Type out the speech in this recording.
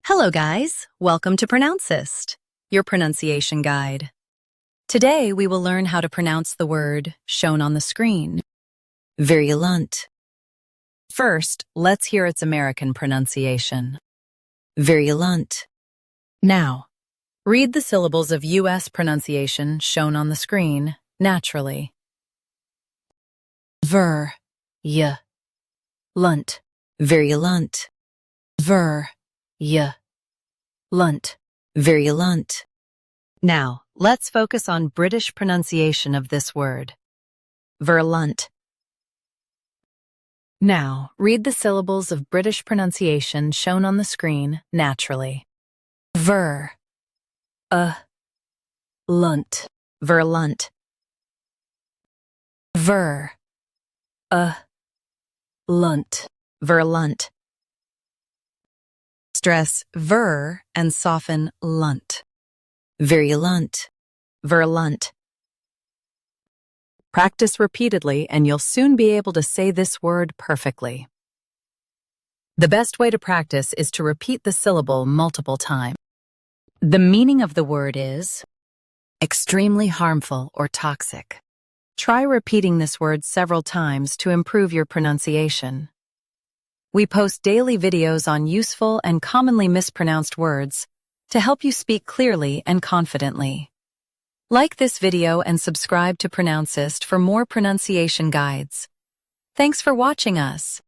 Hello guys, welcome to Pronouncist, your pronunciation guide. Today we will learn how to pronounce the word shown on the screen, virulent. First, let's hear its American pronunciation, virulent. Now, read the syllables of U.S. pronunciation shown on the screen naturally. Vir, y, lunt, virulent, vir, y, lunt, virulent. Now, let's focus on British pronunciation of this word, virulent. Now, read the syllables of British pronunciation shown on the screen naturally. Vir, lunt, virulent. Vir, lunt, virulent. Stress vir and soften lunt. Virulent, virulent. Practice repeatedly and you'll soon be able to say this word perfectly. The best way to practice is to repeat the syllable multiple times. The meaning of the word is extremely harmful or toxic. Try repeating this word several times to improve your pronunciation. We post daily videos on useful and commonly mispronounced words to help you speak clearly and confidently. Like this video and subscribe to Pronouncist for more pronunciation guides. Thanks for watching us.